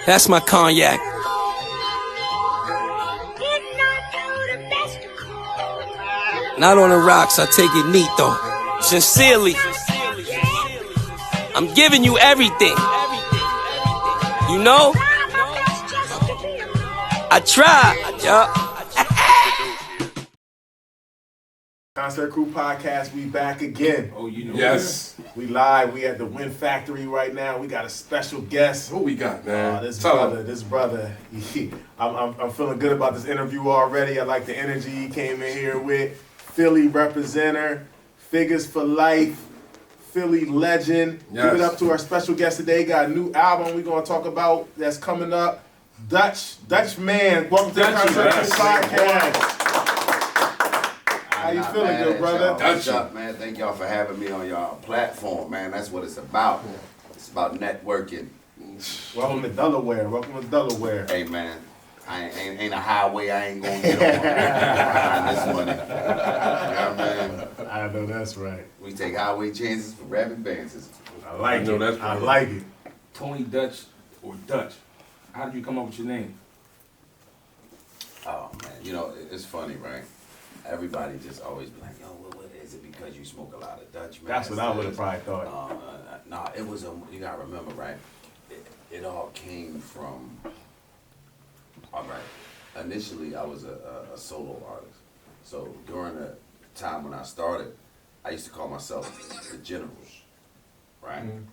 That's my cognac. Not on the rocks, I take it neat though. Sincerely, I'm giving you everything. You know? I try, yup. Concert Crew Podcast, we back again. Oh, you know. Yes. We live. We at the Win Factory right now. We got a special guest. Who we got, man? This brother. I'm feeling good about this interview already. I like the energy he came in here with. Philly representer, Figgas for life, Philly legend. Yes. Give it up to our special guest today. Got a new album we're gonna talk about that's coming up. Dutch Man. Welcome to the Concert Crew Podcast. How you feeling, good brother? What's up, man? Thank y'all for having me on y'all platform, man. That's what it's about. It's about networking. Welcome to Delaware. Hey, man. Ain't a highway I ain't gonna get on. Behind this money. Yeah, man. I know that's right. We take highway chances for rapping dances. I like it. That's I right. like it. Tony Dutch or Dutch. How did you come up with your name? Oh, man. You know, it's funny, right? Everybody just always be like, yo, what is it because you smoke a lot of Dutch, man? That's what I would have probably thought. Nah, it was you gotta remember, right? It all came from, all right, initially I was a solo artist. So during the time when I started, I used to call myself the Generals, right? Mm-hmm.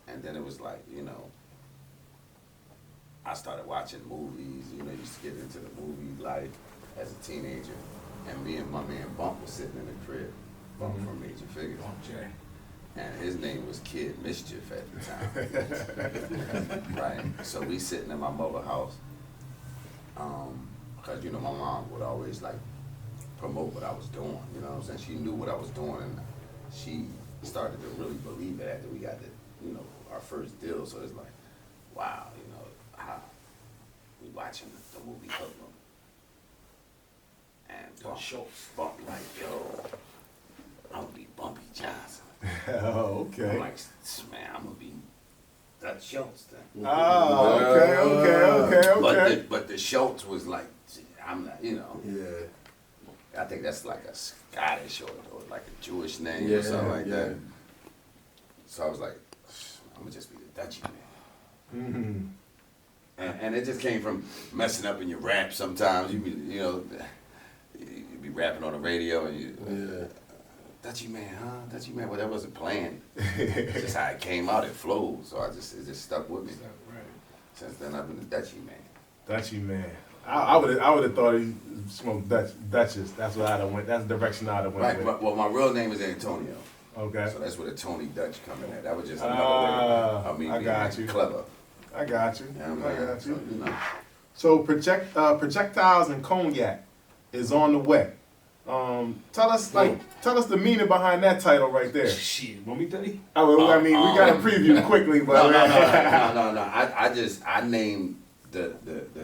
And then it was like, you know, I started watching movies, you know, used to get into the movie life as a teenager. And me and my man Bump was sitting in the crib, Bump from Major Figgas. Bump J. And his name was Kid Mischief at the time. Right? So we sitting in my mother's house. Because, you know, my mom would always, like, promote what I was doing. You know what I'm saying? She knew what I was doing, and she started to really believe it after we got the, you know, our first deal. So it's like, wow, you know, how we watching the movie Hoodlum. And Bump like, yo, I'm gonna be Bumpy Johnson. Oh, okay. I'm like, man, I'm gonna be Dutch Schultz then. Oh, okay. But the Schultz was like, I'm not, you know. Yeah. I think that's like a Scottish or like a Jewish name or something like that. So I was like, I'm gonna just be the Dutchie Man. Mm-hmm. And it just came from messing up in your rap sometimes. You be rapping on the radio and you, Dutchie Man, huh? Dutchie Man. Well, that wasn't planned. It's just how it came out. It flowed. So it just stuck with me. Right. Since then, I've been the Dutchie Man. Dutchie Man. I would have thought he smoked Duchess. That's what I'd have went. That's the direction I'd have went with. Well, my real name is Antonio. Okay. So that's where the Tony Dutch coming at. That was just another way of me being clever. I got you. Yeah, I got so, you. you know. So Projectiles and Cognac is on the way. Tell us the meaning behind that title right there. Shit, want me to tell you? I mean, we got to preview quickly, but No. I named the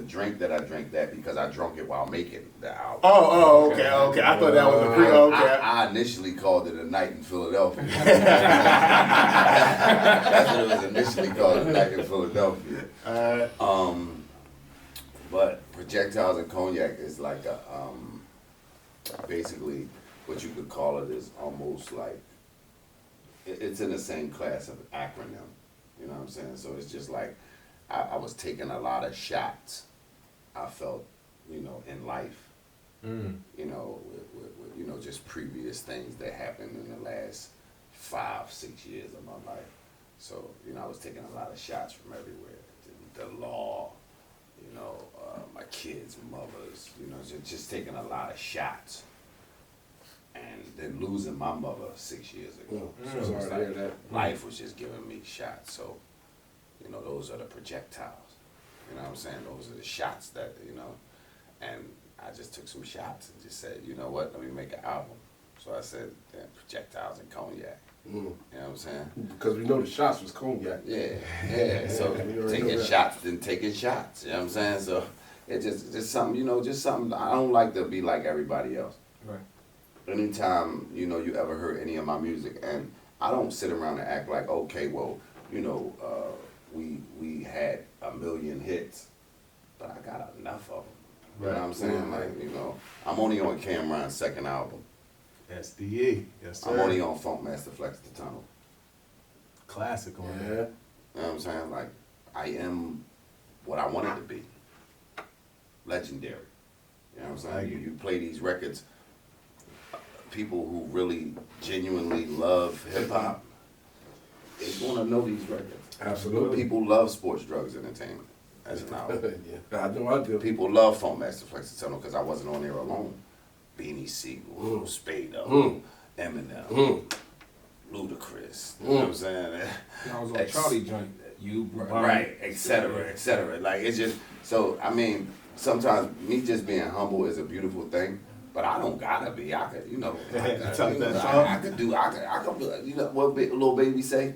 drink that I drank that because I drunk it while making the album. Oh, okay. I thought that was a okay. I initially called it A Night in Philadelphia. That's what it was initially called, A Night in Philadelphia. But Projectiles and Cognac is like a basically what you could call it is almost like it's in the same class of acronym. You know what I'm saying? So it's just like I was taking a lot of shots. I felt, you know, in life. You know, with you know, just previous things that happened in the last 5-6 years of my life. So, you know, I was taking a lot of shots from everywhere. The law, you know, my kids' mothers, you know, just taking a lot of shots. And then losing my mother 6 years ago. So it was like life was just giving me shots. So, you know, those are the projectiles. You know what I'm saying? Those are the shots that, you know, and I just took some shots and just said, you know what, let me make an album. So I said, Projectiles and Cognac. You know what I'm saying? Because we know the shots was Cognac. Yeah. So taking shots, then taking shots. You know what I'm saying? So it's just something, you know, just something. I don't like to be like everybody else. Right. Anytime, you know, you ever heard any of my music, and I don't sit around and act like, okay, well, you know, we had a million hits, but I got enough of them. You know Right. what I'm saying? Like, you know, I'm only on Cameron's second album. SDE. Yes, sir. I'm only on Funk Master Flex the Tunnel. Classic on Yeah. there. You know what I'm saying? Like, I am what I wanted to be. Legendary. You know what I'm saying? Like You play these records, people who really genuinely love hip hop, they want to know these records. Absolutely. People love Sports, Drugs, Entertainment as an album. Yeah. I know I do. People love Funk Master Flex the Tunnel because I wasn't on there alone. Beanie Siegel, Spado, Eminem, Ludacris. You know what I'm saying? I was on Charlie joint. You, Right, et cetera, et cetera. Like, it's just, so, I mean, sometimes me just being humble is a beautiful thing, but I don't gotta be. I could, you know, I could, you know what little baby say?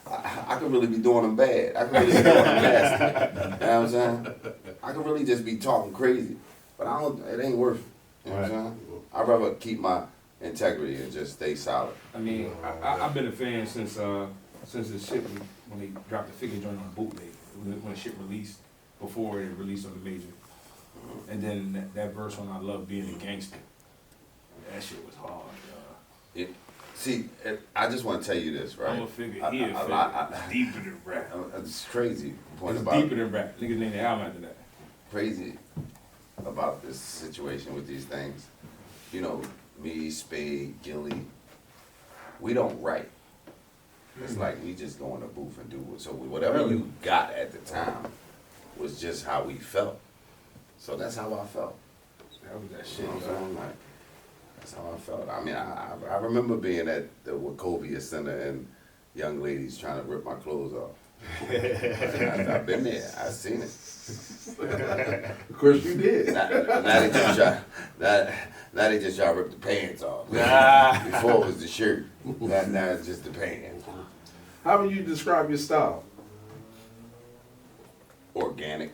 I could really be doing them bad. I could really be doing them nasty. You know what I'm saying? I could really just be talking crazy, but I don't, it ain't worth it. You know what I'm saying? I'd rather keep my integrity and just stay solid. I mean, I've been a fan since the shit when they dropped the Figure joint on bootleg, when the shit released, before it released on the Major. And then that verse on I Love Being a Gangster, that shit was hard. I just want to tell you this, right? I'm a Figure, he a Figure, deeper than rap. It's crazy. Point It's about deeper than rap. Niggas named the album after that. crazy about this situation with these things. You know, me, Spade, Gilly, we don't write. It's like we just go in the booth and do it. So whatever you got at the time was just how we felt. So that's how I felt. That was that You shit. know what I'm saying? Like, that's how I felt. I mean, I remember being at the Wachovia Center and young ladies trying to rip my clothes off. I've been there. I've seen it. Of course you did. Now they just try to rip the pants off. Before it was the shirt. Now it's just the pants. How would you describe your style? Organic.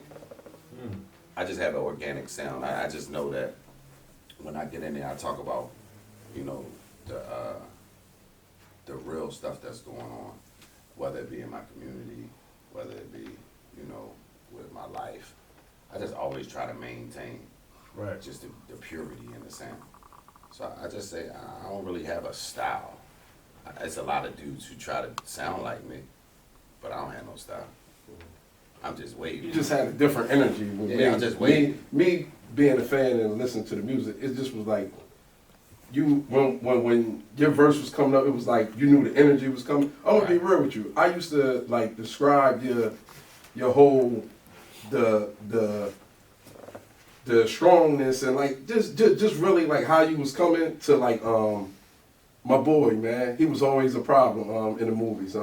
I just have an organic sound. I just know that when I get in there, I talk about, you know, the real stuff that's going on, whether it be in my community, whether it be, you know, with my life. I just always try to maintain just the purity in the sound. So I just say I don't really have a style. It's a lot of dudes who try to sound like me, but I don't have no style. I'm just waiting. You just had a different energy with me. I'm just waiting. Me being a fan and listening to the music, it just was like you when your verse was coming up, it was like you knew the energy was coming. I'm gonna be real with you. I used to like describe your whole the strongness and like just really like how you was coming to like my boy, man. He was always a problem in the movies.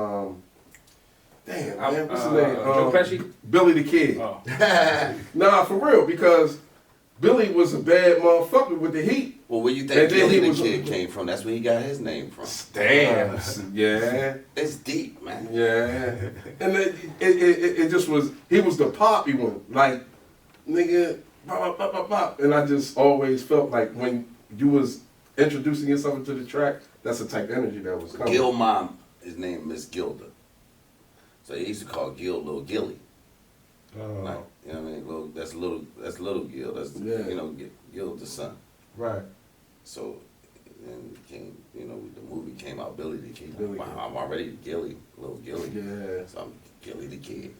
Damn, man, what's his name? Joe Pesci? Billy the Kid. Oh. Nah, for real, because Billy was a bad motherfucker with the heat. Well, where you And think then Billy he the was- Kid came from? That's where he got his name from. Damn. Yeah. It's deep, man. Yeah. And then it just was, he was the poppy one. Like, nigga, bop, bop, bop, bop. And I just always felt like when you was introducing yourself into the track, that's the type of energy that was coming. Gil mom, his name Miss Gilda. So they used to call Gil Little Gilly. Like, you know what I mean? That's little Gil. That's you know, Gil the son. Right. So then came, you know, the movie came out, Billy the Kid. Billy Wow, Kid. I'm already Gilly, Little Gilly. Yeah. So I'm Gilly the Kid.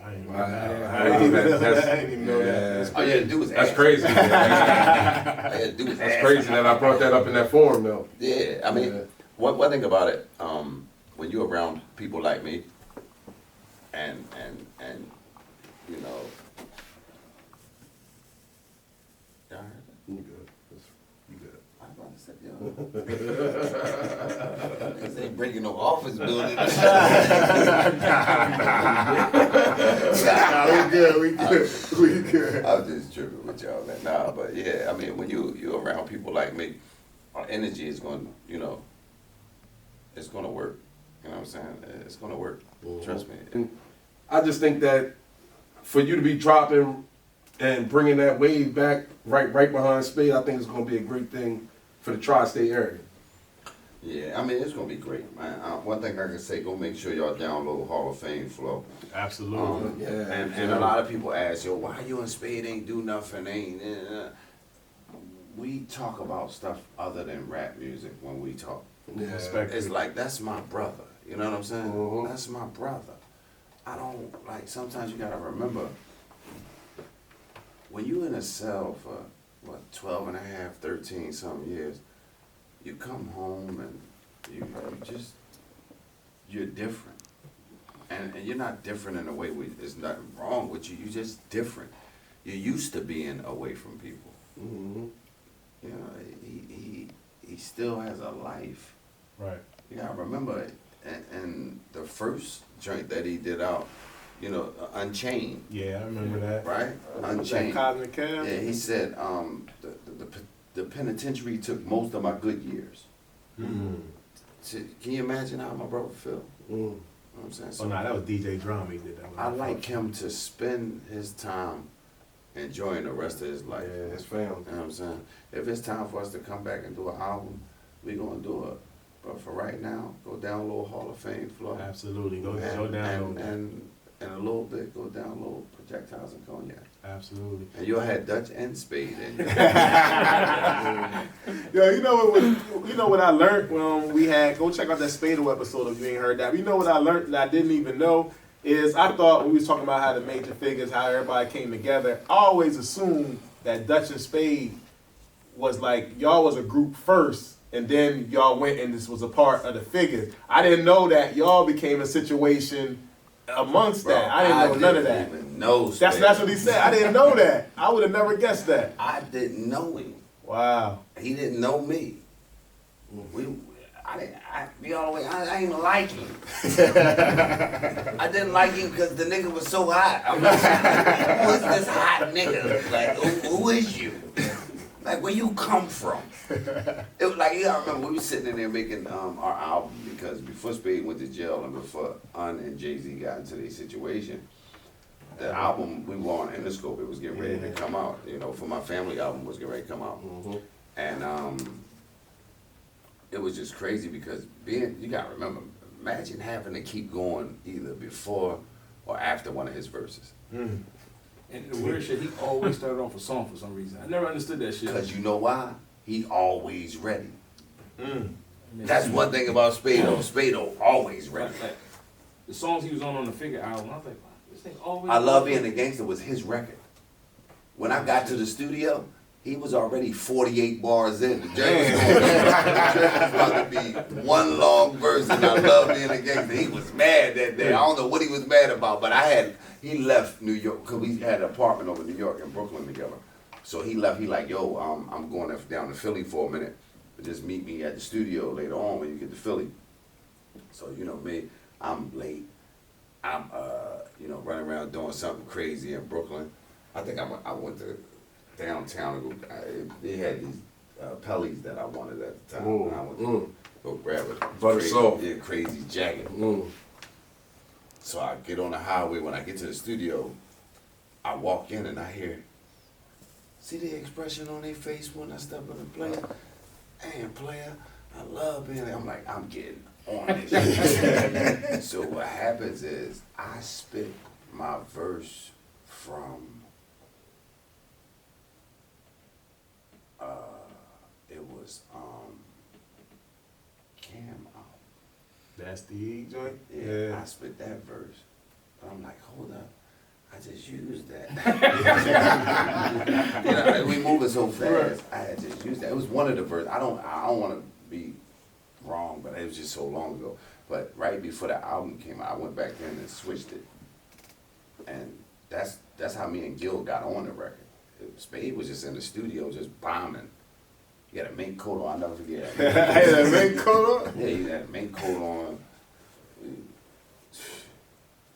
I ain't Wow. I didn't even know that. All you had to do was That's ask. crazy. All you had to do was That's ask. crazy that I brought that up in that form, though. Yeah, I mean, Yeah. one thing about it, when you're around people like me, and you know, y'all heard that? You good. You good. I was about to say, yo. Niggas ain't breaking no office building. Nah, we good. We good. I'm just tripping with y'all, man. Nah, but yeah, I mean, when you're around people like me, our energy is going, you know, it's going to work. You know what I'm saying? It's going to work. Trust me. And I just think that for you to be dropping and bringing that wave back right behind Spade, I think it's going to be a great thing for the tri-state area. Yeah, I mean, it's gonna be great, man. One thing I can say, go make sure y'all download Hall of Fame Flow. Absolutely. And a lot of people ask, yo, why you and Spade ain't do nothing, we talk about stuff other than rap music when we talk. Yeah. It's like, that's my brother, you know what I'm saying? Mhm. That's my brother. I don't, like, sometimes you gotta remember, when you in a cell for, 12 and a half, 13 something years, you come home and you're different. And you're not different in a way there's nothing wrong with you, you're just different. You're used to being away from people. Mm-hmm. You know, he still has a life. Right. You gotta remember, and the first joint that he did out, you know, Unchained, Yeah, I remember that. right? That Unchained. Cosmic Cam? Yeah, he said, the penitentiary took most of my good years. Mm. Can you imagine how my brother feel? Mm. You know what I'm saying? Oh, So no, that was DJ Drum he did that one. I like him to spend his time enjoying the rest of his life. Yeah, his family. You know what I'm saying? If it's time for us to come back and do an album, we gonna do it. But for right now, go download Hall of Fame Flow. Absolutely. Go And, download that. and in a little bit, go download Projectiles and Cognac. Absolutely. And you'll have Dutch and Spade in. Yo, you know what I learned when we had, go check out that Spado episode if you ain't heard that. But you know what I learned that I didn't even know is I thought when we was talking about how the Major Figgas, how everybody came together, I always assumed that Dutch and Spade was like, y'all was a group first, and then y'all went and this was a part of the Figures. I didn't know that y'all became a situation amongst that. I didn't know none of that. Even know That's what he said. I didn't know that. I would have never guessed that. I didn't know him. Wow. He didn't know me. Be all the way. I didn't like him. I didn't like him because the nigga was so hot. I'm like, who is this hot nigga? Like, who is you? Like, where you come from? It was like, I remember we were sitting in there making our album because before Spade went to jail and before Un and Jay-Z got into their situation, the album we were on Interscope, it was getting ready to come out. You know, for my family album was getting ready to come out. Mm-hmm. And it was just crazy because you gotta remember, imagine having to keep going either before or after one of his verses. Mm. And the weird shit, he always started off a song for some reason. I never understood that shit. Because you know why? He always ready. Mm. I mean, That's one thing about Spado. Spado always ready. like, the songs he was on the Figure album, I was like, wow, this thing always. I Love Being a Gangster was his record. When I got to the studio, he was already 48 bars in. The joint was going to be one long verse, and I Love Being a Gangster. He was mad that day. I don't know what he was mad about, but he left New York, because we had an apartment over in New York and Brooklyn together. So he left, he like, yo, I'm going down to Philly for a minute. Just meet me at the studio later on when you get to Philly. So, you know me, I'm late. I'm, running around doing something crazy in Brooklyn. I think I went to downtown and they had these Pellies that I wanted at the time. And I went to go grab a crazy jacket. So I get on the highway. When I get to the studio, I walk in and I hear, see the expression on their face when I step in the player? Damn, player, I love being there. I'm like, I'm getting on this shit. So what happens is I spit my verse from it was Cam out. That's the joint? Yeah, I spit that verse. But I'm like, hold up. I just used that. You know, like, we moving so fast. I had just used that. It was one of the verses. I don't want to be wrong, but it was just so long ago. But right before the album came out, I went back in and switched it. And that's how me and Gil got on the record. Spade was just in the studio, just bombing. He had a mink coat on. I'll never forget. He had a mink coat on? Yeah, he had a mink coat on.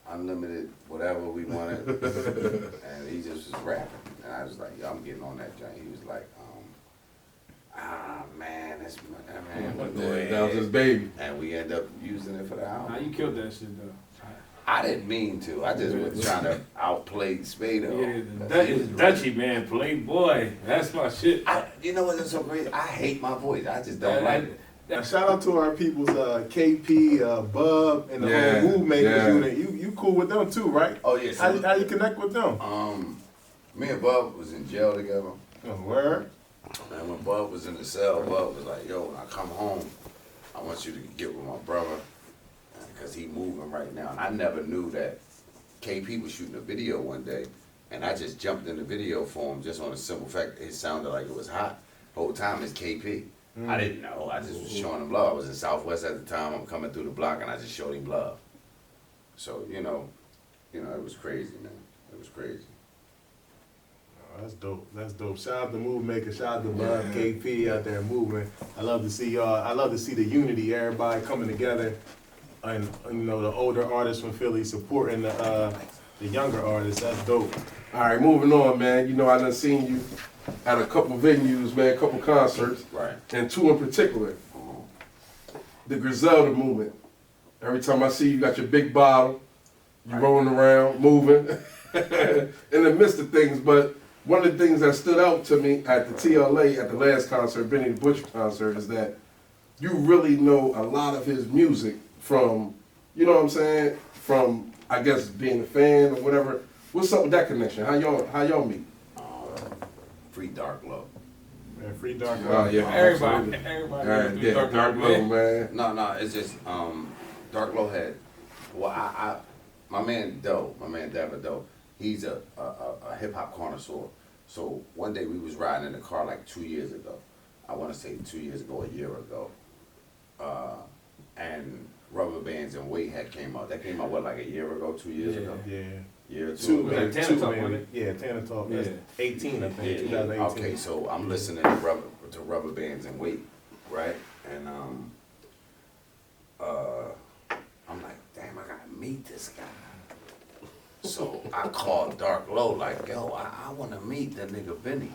Unlimited, whatever we wanted. And he just was rapping. And I was like, yo, I'm getting on that joint. He was like, man, that's my man. That was his baby. And we end up using it for the album. Nah, you killed that shit though. I didn't mean to. I just was trying to outplay Spado. Yeah, the Dutchie Man, Playboy. That's my shit. You know what's so crazy? I hate my voice. I just don't like it. Now, shout out to our people's KP, Bub, and the Yeah, whole Move Makers yeah. unit. You cool with them too, right? Oh yeah. How you connect with them? Me and Bub was in jail together. Oh, word? And when Bub was in the cell, Bub was like, yo, when I come home, I want you to get with my brother, because he moving right now. And I never knew that KP was shooting a video one day, and I just jumped in the video for him just on a simple fact. It sounded like it was hot. Whole time it's KP. I didn't know. I just was showing him love. I was in Southwest at the time. I'm coming through the block, and I just showed him love. So, you know, it was crazy, man. It was crazy. Oh, that's dope. That's dope. Shout out to Move Maker. Shout out to Bub, KP out there moving. I love to see y'all. I love to see the unity, everybody coming together, and you know, the older artists from Philly supporting the younger artists. That's dope. All right, moving on, man. You know, I done seen you at a couple venues, man, a couple concerts, Right. and two in particular. The Griselda movement. Every time I see you, got your big bottle, you rolling around, moving, in the midst of things. But one of the things that stood out to me at the TLA, at the last concert, Benny the Butcher concert, is that you really know a lot of his music from, you know what I'm saying, from, I guess, being a fan or whatever. What's up with that connection? How y'all meet? Free Dark Love. Man, free Dark Oh, Love. yeah. Everybody. Yeah, Dark Low, man. No, it's just Dark Low had. Well, my man Doe, my man David Doe, he's a hip hop connoisseur. So one day we was riding in the car like 2 years ago. I want to say 2 years ago, a year ago, and Rubber Bands and Weight had came out. That came out what, like a year ago, 2 years ago. Yeah. Year or Two, two. was like maybe. Tana Two, Talk, maybe. wasn't it? Yeah, Tana Talk. That's Yeah. 18, I think. Yeah, 2018. okay, so I'm listening to Rubber Bands and Weight, right? And I'm like, damn, I gotta meet this guy. So I called Dark Low, like, yo, I wanna meet the nigga Benny.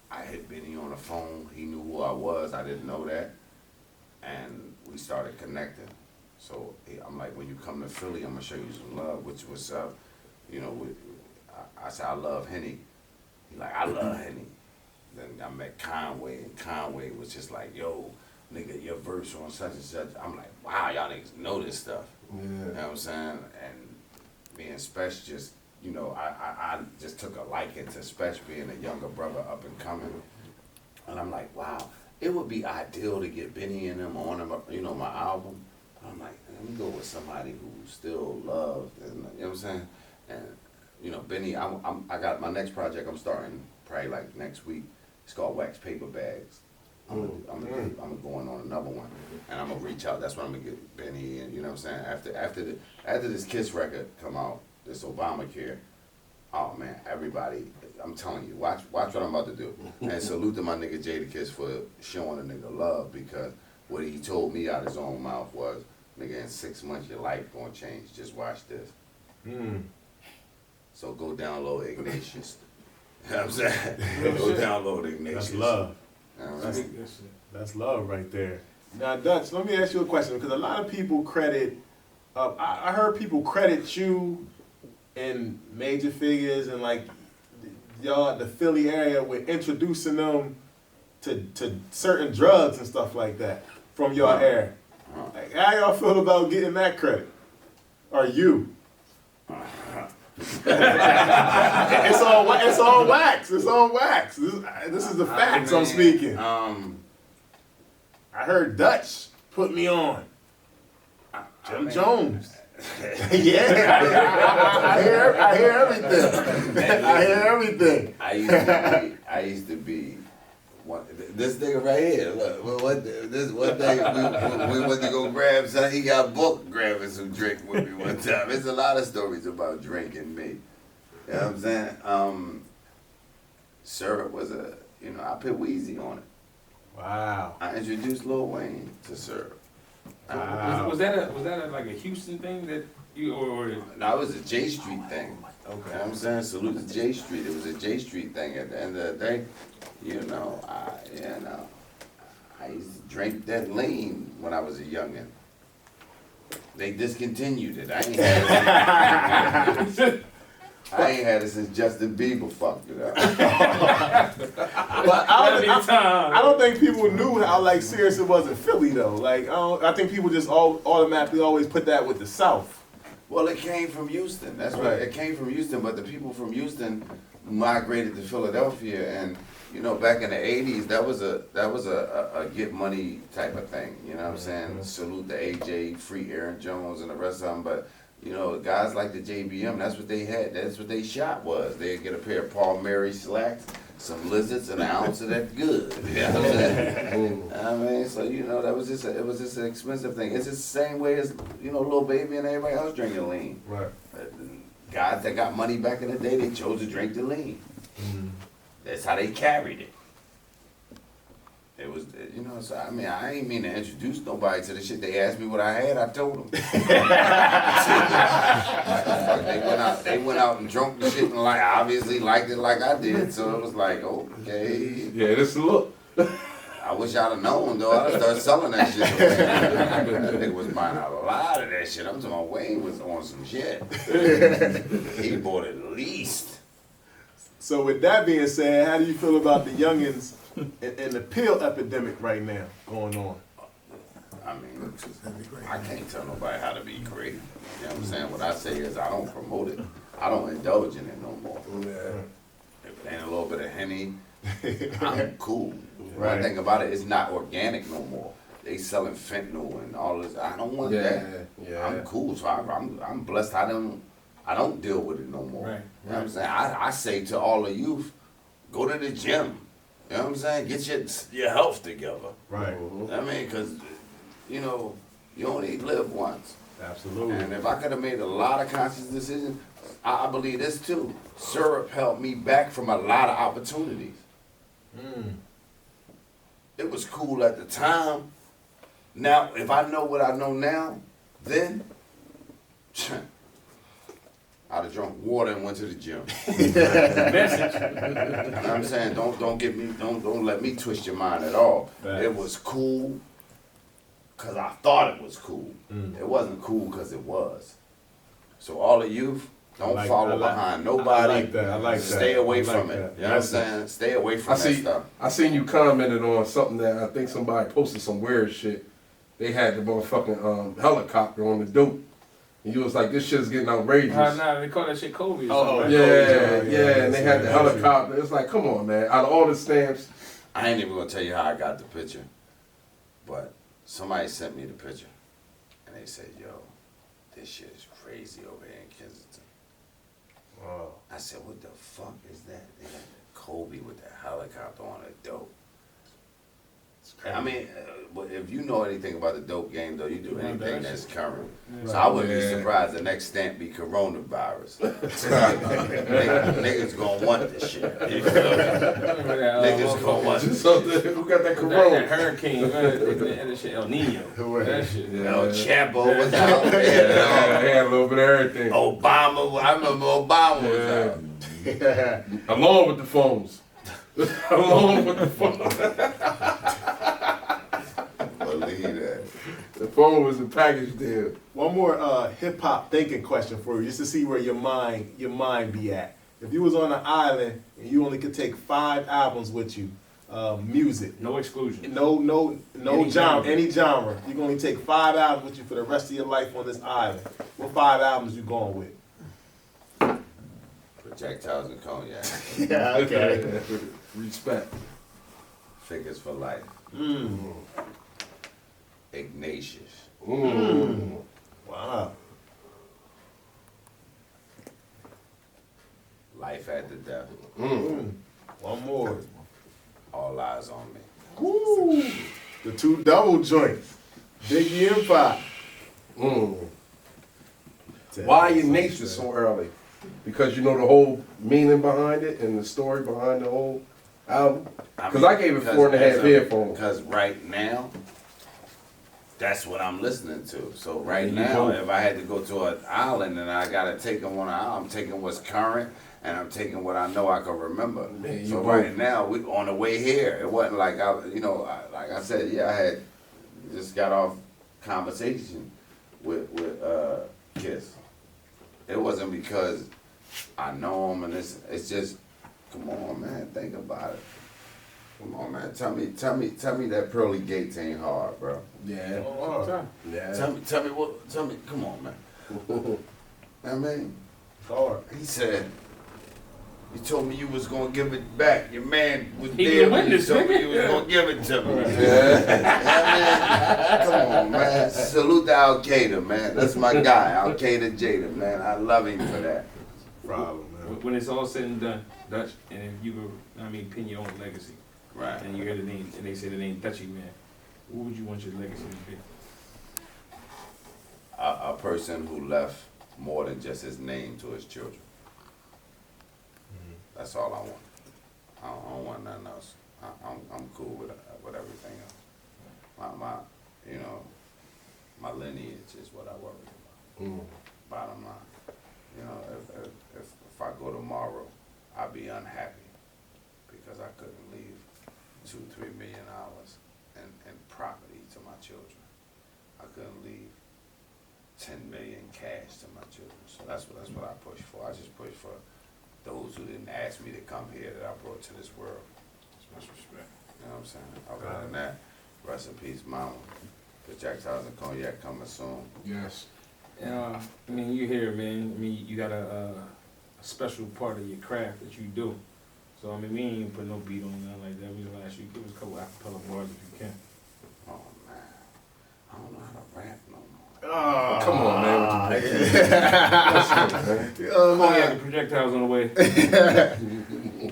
I hit Benny on the phone. He knew who I was. I didn't know that. And we started connecting. So I'm like, when you come to Philly, I'm gonna show you some love. What's up? You know, I said, I love Henny. He like, I love Henny. Then I met Conway, and Conway was just like, yo, nigga, your verse on such and such. I'm like, wow, y'all niggas know this stuff. Yeah. You know what I'm saying? And me and Spesh just, you know, I just took a liking to Spesh being a younger brother up and coming. And I'm like, wow, it would be ideal to get Benny and them on, you know, my album. I'm like, let me go with somebody who still loves, and, you know what I'm saying? And, you know, Benny, I got my next project I'm starting probably like next week. It's called Wax Paper Bags. I'm going on another one, and I'm gonna reach out. That's when I'm gonna get Benny, and you know what I'm saying. After this Kiss record come out, this Obamacare. Oh man, everybody! I'm telling you, watch what I'm about to do, and salute to my nigga Jadakiss for showing a nigga love, because what he told me out his own mouth was, nigga, in 6 months your life gonna change. Just watch this. So go download Ignatius. You know what I'm saying? Go download Ignatius. That's love. You know what I'm saying? That's love right there. Now, Dutch, let me ask you a question, because a lot of people credit, I heard people credit you and Major Figgas and like y'all, the Philly area, with introducing them to certain drugs and stuff like that from your era. Like, how y'all feel about getting that credit? Or you? It's on wax. It's on wax. This is the facts I'm speaking. I heard Dutch put me on. Jim Jones. Yeah, I hear everything. I hear everything. I used to be this nigga right here. Look, this one day we went to go grab something. He got booked grabbing some drink with me one time. There's a lot of stories about drinking me. You know what I'm saying? Syrup was I put Wheezy on it. Wow. I introduced Lil Wayne to Syrup. Wow. Was that like a Houston thing that you or? No, it was a J Street thing. Okay. You know what I'm saying? Salute to J Street. It was a J Street thing. At the end of the day, I used to drink that lean when I was a youngin'. They discontinued it. I ain't had it. I ain't had it since Justin Bieber fucked it up. But I don't think people knew how like serious it was in Philly though. Like I think people just automatically always put that with the South. Well, it came from Houston. That's right. It came from Houston, but the people from Houston migrated to Philadelphia, and you know, back in the '80s, that was a get money type of thing. You know what I'm saying? Salute to AJ, free Aaron Jones, and the rest of them. But you know, guys like the JBM, that's what they had. That's what they shot was. They'd get a pair of Paul Mary slacks, some lizards, and an ounce of that good. You know what I'm saying? I mean, so you know, it was just an expensive thing. It's just the same way as you know, Lil Baby and everybody else drinking lean. Right. Guys that got money back in the day, they chose to drink the lean. That's how they carried it. It was, you know, so I mean, I ain't mean to introduce nobody to the shit. They asked me what I had, I told them. They went out and drunk the shit and like obviously liked it like I did. So it was like, okay. Yeah, this is a look. I wish I'd have known though. I'd have started selling that shit. That nigga was buying a lot of that shit. I'm talking about Wayne was on some shit. He bought at least. So with that being said, how do you feel about the youngins and the pill epidemic right now going on? I mean, I can't tell nobody how to be great. You know what I'm saying? What I say is I don't promote it. I don't indulge in it no more. If it ain't a little bit of Henny, I'm cool. Right. One thing about it, it's not organic no more. They selling fentanyl and all this. I don't want that. Yeah. I'm cool, so I'm blessed. I don't deal with it no more. Right. You know what I'm saying? I say to all the youth, go to the gym. You know what I'm saying? Get your health together. Right. I mean, because, you know, you only live once. Absolutely. And if I could have made a lot of conscious decisions, I believe this too. Syrup helped me back from a lot of opportunities. It was cool at the time. Now, if I know what I know now, then I'd have drunk water and went to the gym. Message. You know what I'm saying? Don't let me twist your mind at all. Facts. It was cool because I thought it was cool. It wasn't cool because it was. So all the youth, don't follow behind nobody. I like that. I like that. Stay away from that. it. You know what I'm saying? Stay away from that stuff. I seen you commented on something that I think somebody posted some weird shit. They had the motherfucking helicopter on the dope. And you was like, this shit's getting outrageous. Nah, they call that shit Kobe or Oh, something. Yeah, and they had the helicopter. It's like, come on, man. Out of all the stamps. I ain't even gonna tell you how I got the picture, but somebody sent me the picture, and they said, "Yo, this shit is crazy over here in Kensington." Wow. I said, "What the fuck is that?" They got the Kobe with the helicopter on the dope. I mean, if you know anything about the dope game, though, you do anything that's current. So I wouldn't be surprised the next stamp be coronavirus. Niggas gonna want this shit. You feel me? Niggas gonna want this. Who got that That corona? hurricane, that shit El Nino. That shit. El Chapo was out Yeah, there. they had a little bit of everything. Obama, I remember Obama was out. Along with the phones. Along with the phone. Believe that. The phone was a package deal. One more hip hop thinking question for you, just to see where your mind be at. If you was on an island and you only could take 5 albums with you, music, No exclusion. no Any genre. any genre, you can only take 5 albums with you for the rest of your life on this island. What 5 albums you going with? Projectiles and Cognac. Yeah, okay. Respect. Figures for life. Ignatius. Wow. Life after death. One more. All eyes on me. Woo. The 2 double joints. Biggie Empire. Why Ignatius so early? Because you know the whole meaning behind it and the story behind the whole album? Because I gave it 4.5 earphones. Because right now, that's what I'm listening to. So right You now, both. if I had to go to an island and I gotta take them on an island, I'm taking what's current and I'm taking what I know I can remember. Man, you So both. right now, we on the way here. It wasn't like like I said, I had just got off conversation with Kiss. It wasn't because I know him, and it's just, come on, man, think about it. Come on, man, tell me that pearly gates ain't hard, bro. Yeah. Yeah. Tell me, come on, man. I mean, Hard. he said, you told me you was gonna give it back. Your man was He there the when you witness, told me nigga. you was gonna give it to me. Yeah. Come on, man. Salute to Al Qaeda, man. That's my guy, Al Qaeda Jada, man. I love him for that. Problem, man. When it's all said and done, Dutch, and if you were, pin your own legacy, Right. and you hear the name, and they say the name Dutchie Man, what would you want your legacy to be? A person who left more than just his name to his children. That's all I want. I don't want nothing else. I'm cool with everything else. My lineage is what I worry about. Bottom line, if I go tomorrow, I'll be unhappy because I couldn't leave $2-3 million in property to my children. I couldn't leave 10 million cash to my children. So that's what I push for. I just push for those who didn't ask me to come here that I brought to this world. Much respect. You know what I'm saying? Other than that, rest in peace, mama. Projectiles and Cognac coming soon. Yes. You hear, man. You got a special part of your craft that you do. So we ain't even put no beat on nothing like that. We gonna ask you give us a couple acapella bars if you can. Oh man, I don't know how to rap no more. Oh, Come on, man. What you Cognac and Projectiles on the way.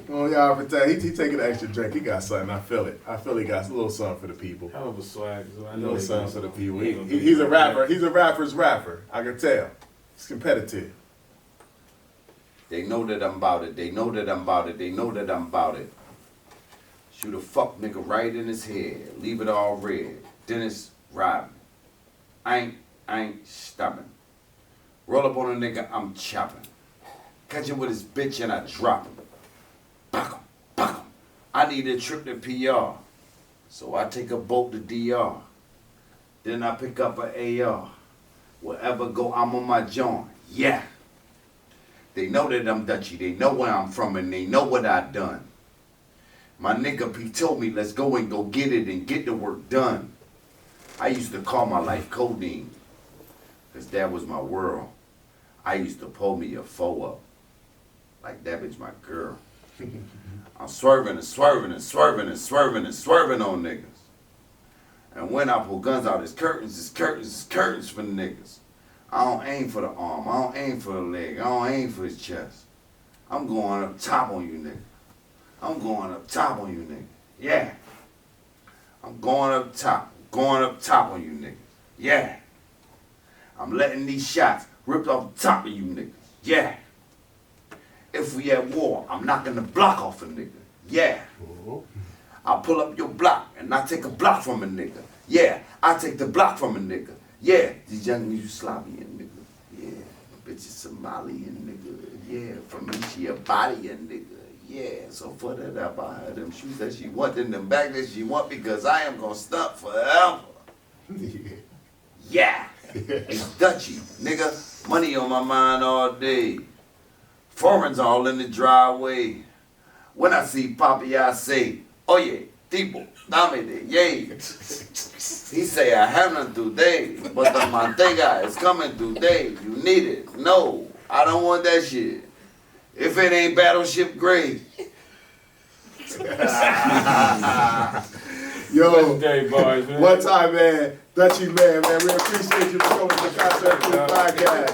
Oh, y'all protect. He taking an extra drink. He got something. I feel it. I feel he got a little something for the people. Hell of a swag. So I A know little they something gonna- for the people. they gonna He's a do rapper. it. He's a rapper's rapper. I can tell. He's competitive. They know that I'm about it. They know that I'm about it. They know that I'm about it. Shoot a fuck nigga right in his head. Leave it all red. Dennis Rodman. I ain't stopping. Roll up on a nigga, I'm chopping. Catch him with his bitch and I drop him. Back him, back him. I need a trip to PR. So I take a boat to DR. Then I pick up an AR. Wherever go, I'm on my joint. Yeah. They know that I'm Dutchie. They know where I'm from and they know what I done. My nigga P told me let's go and go get it and get the work done. I used to call my life codeine. Cause that was my world. I used to pull me a foe up. Like that bitch my girl. I'm swerving and swerving and swerving and swerving and swerving on niggas. And when I pull guns out, it's curtains, it's curtains, it's curtains for the niggas. I don't aim for the arm, I don't aim for the leg, I don't aim for his chest. I'm going up top on you nigga. I'm going up top on you nigga. Yeah. I'm going up top on you niggas. Yeah. I'm letting these shots rip off the top of you niggas. Yeah. If we at war, I'm knocking the block off a nigga. Yeah. I'll pull up your block and I take a block from a nigga. Yeah. I take the block from a nigga. Yeah. These young Yugoslavian nigga. Yeah. Bitch is Somalian nigga. Yeah. From me, she a body a nigga. Yeah. So for that I buy her them shoes that she want and them bags that she want because I am gonna stunt forever. Yeah. It's Dutchie, nigga. Money on my mind all day. Foreign's all in the driveway. When I see Poppy, I say, oye, tipo, dame de yay. He say, I have none today, but the mantega is coming today. You need it. No, I don't want that shit. If it ain't battleship grade. Yo, Legendary bars, man. one time, man. Dutchie Man, man. We appreciate you for coming to the Concept Food Podcast.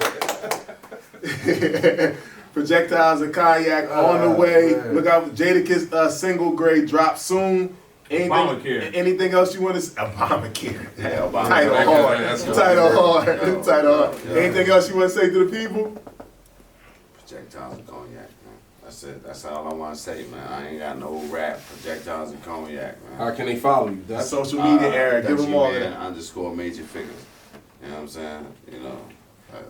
Projectiles and Cognac on the way. Man. Look out for Jadakiss single grade drop soon. Obamacare. Anything else you want to say? Obamacare. Yeah, Obama. Title hard. That's what Title I'm hard. saying. Title hard. Yeah. Anything else you want to say to the people? Projectiles and Cognac, man. That's it. That's all I want to say, man. I ain't got no rap. Projectiles and Cognac, man. How can they follow you? That's That's social media era. Give Dutchie them all Man that. _ Major Figgas. You know what I'm saying? You know,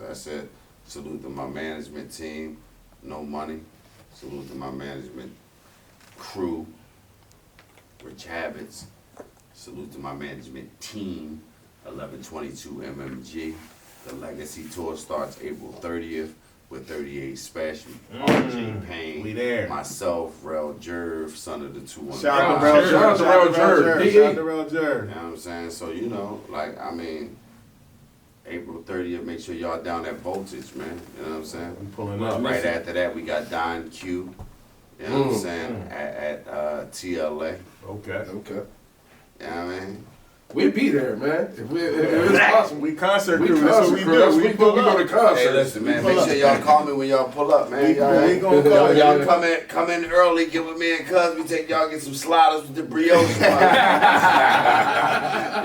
that's it. Salute to my management team. No money. Salute to my management crew. Rich Habits. Salute to my management team. 1122 MMG. The Legacy Tour starts April 30th with 38 Special, RJ Payne, We there. myself, Rel Jerv, son of the 2-1. Shout out to Shout Rel out Jerv. to Shout out Rel to Jerv. Rel Jerv. Shout out to Rel Jerv. You know what I'm saying? So, you know, like, I mean, April 30th, make sure y'all down at Voltage, man. You know what I'm saying? We pulling up. Right after that, we got Don Q. You know what I'm saying? At TLA. Okay. Okay. You know what I mean? We'll be there, man. If it's possible. We concert We crew. That's what we concert crew. That's do. what we do. We go to concerts. Hey, listen, man. pull Make up. sure y'all call me when y'all pull up, man. We gonna Y'all, come. y'all come in early, get with me and Cuz. We take y'all get some sliders with the brioche.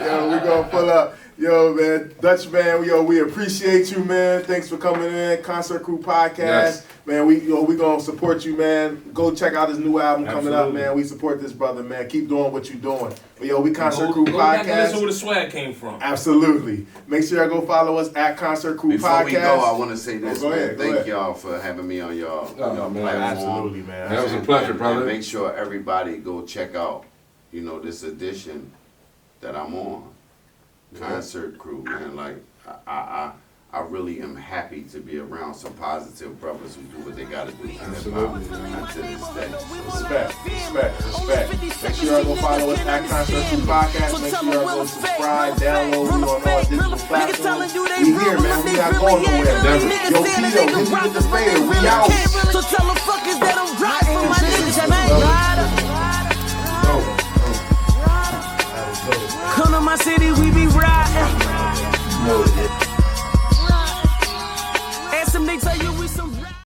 Yo, we gonna pull up. Yo, man, Dutch Man, we appreciate you, man. Thanks for coming in. Concert Crew Podcast. Yes. Man, we gonna support you, man. Go check out his new album coming up, Absolutely. man. We support this brother, man. Keep doing what you're doing. But yo, we Concert Crew Go back and listen Podcast. where the swag came from. Absolutely. Make sure y'all go follow us at Concert Crew Before Podcast. we go, I want to say this, go man. ahead, go Thank ahead. y'all for having me on y'all Oh, man, platform. Absolutely, man. That was a pleasure, And brother. make sure everybody go check out, you know, this edition that I'm on. Concert Crew, man. Like, I really am happy to be around some positive brothers who do what they gotta do for hip-hop until this day. Respect. Make sure y'all go follow us at Concert Crew Podcast. Make sure y'all go subscribe, download. We on all digital platforms. We here, man. We not going nowhere. Yo, Tito, hit me with the fader. We out.